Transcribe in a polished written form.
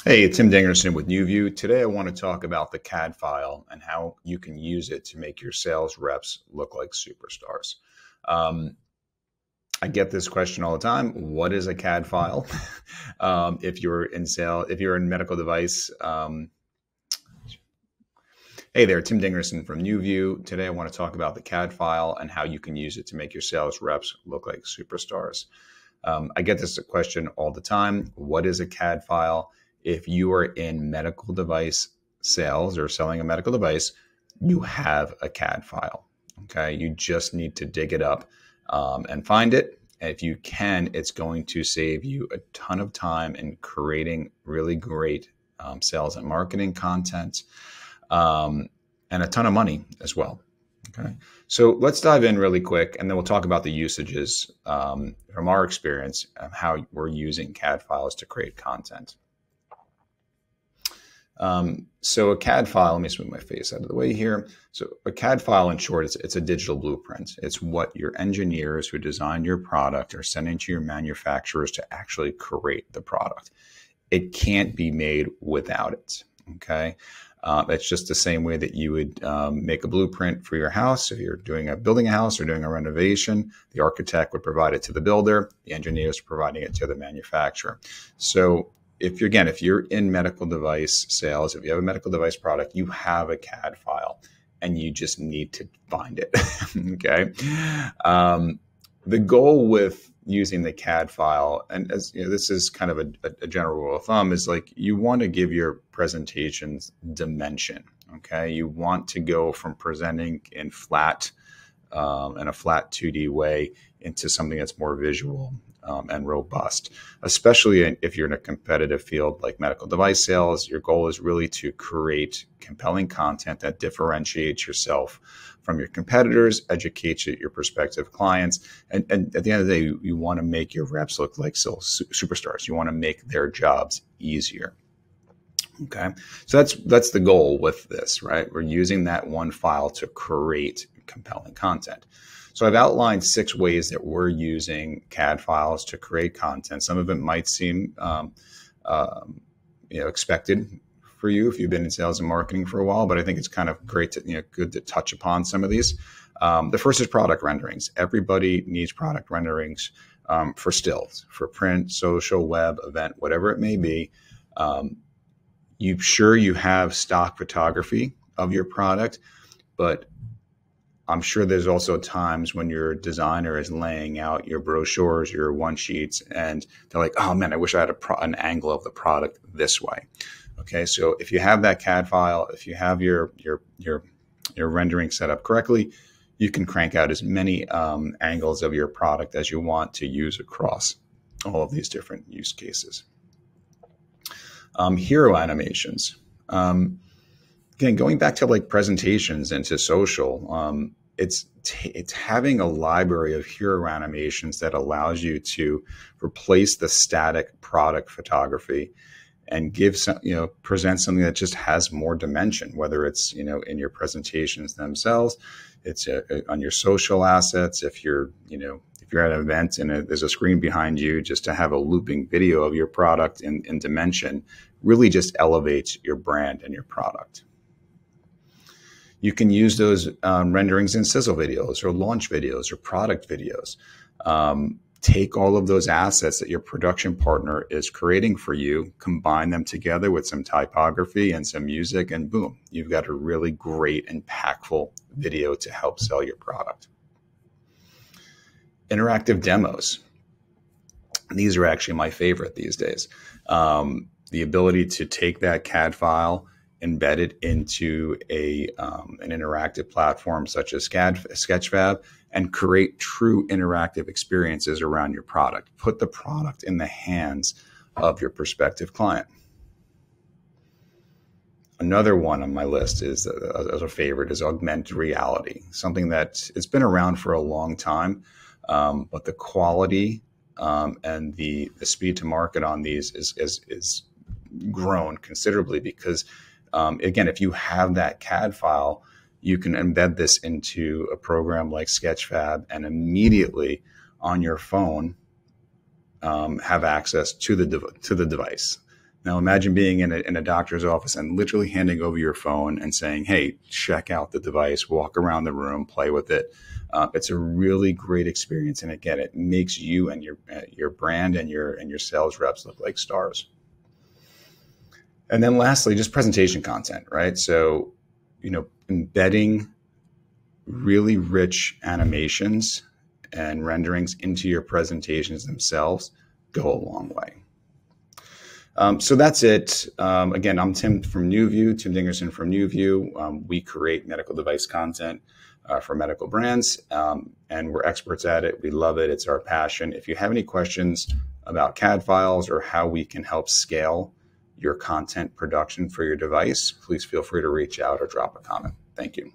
Hey, it's Tim Dingerson with NewView. Today I want to talk about the CAD file and how you can use it to make your sales reps look like superstars. Um, I get this question all the time. What is a CAD file? If you're in if you're in medical device, hey there, Tim Dingerson from NewView. Today I want to talk about the CAD file and how you can use it to make your sales reps look like superstars. I get this question all the time. What is a CAD file? If you are in medical device sales or selling a medical device, you have a CAD file. Okay, you just need to dig it up and find it. And if you can, it's going to save you a ton of time in creating really great sales and marketing content and a ton of money as well. Okay, so let's dive in really quick, and then we'll talk about the usages from our experience of how we're using CAD files to create content. So a CAD file, let me smooth my face out of the way here. So a CAD file, in short, it's a digital blueprint. It's what your engineers who design your product are sending to your manufacturers to actually create the product. It can't be made without it. Okay. It's just the same way that you would make a blueprint for your house. If you're building a house or doing a renovation, the architect would provide it to the builder, the engineers providing it to the manufacturer. So if you're in medical device sales, if you have a medical device product, you have a CAD file and you just need to find it. Okay. The goal with using the CAD file, and as you know, this is kind of a general rule of thumb, is like you want to give your presentations dimension. Okay, you want to go from presenting in a flat 2D way into something that's more visual and robust, especially if you're in a competitive field like medical device sales. Your goal is really to create compelling content that differentiates yourself from your competitors, educates your prospective clients, and at the end of the day, you want to make your reps look like superstars. You want to make their jobs easier. Okay, so that's the goal with this, right? We're using that one file to create compelling content. So I've outlined 6 ways that we're using CAD files to create content. Some of it might seem expected for you if you've been in sales and marketing for a while, but I think it's kind of good to touch upon some of these. The first is product renderings. Everybody needs product renderings for stills, for print, social, web, event, whatever it may be. You have stock photography of your product, but I'm sure there's also times when your designer is laying out your brochures, your one sheets, and they're like, "Oh man, I wish I had an angle of the product this way." Okay, so if you have that CAD file, if you have your rendering set up correctly, you can crank out as many angles of your product as you want to use across all of these different use cases. Hero animations. Again, going back to like presentations and to social, it's having a library of hero animations that allows you to replace the static product photography and present something that just has more dimension, whether it's, in your presentations themselves, it's on your social assets. If you're at an event and there's a screen behind you, just to have a looping video of your product in dimension really just elevates your brand and your product. You can use those renderings in sizzle videos or launch videos or product videos. Take all of those assets that your production partner is creating for you, combine them together with some typography and some music, and boom, you've got a really great, impactful video to help sell your product. Interactive demos. These are actually my favorite these days. The ability to take that CAD file, embed it into an interactive platform such as Sketchfab, and create true interactive experiences around your product. Put the product in the hands of your prospective client. Another one on my list is, as a favorite, is augmented reality, something that it's been around for a long time, but the quality and the speed to market on these is grown considerably because, again, if you have that CAD file, you can embed this into a program like Sketchfab and immediately on your phone have access to the device. Now imagine being in a doctor's office and literally handing over your phone and saying, hey, check out the device, walk around the room, play with it. It's a really great experience. And again, it makes you and your brand and your sales reps look like stars. And then lastly, just presentation content, right? So, embedding really rich animations and renderings into your presentations themselves go a long way. So that's it. Again, I'm Tim from NewView, Tim Dingerson from NewView. We create medical device content for medical brands, and we're experts at it. We love it. It's our passion. If you have any questions about CAD files or how we can help scale your content production for your device, please feel free to reach out or drop a comment. Thank you.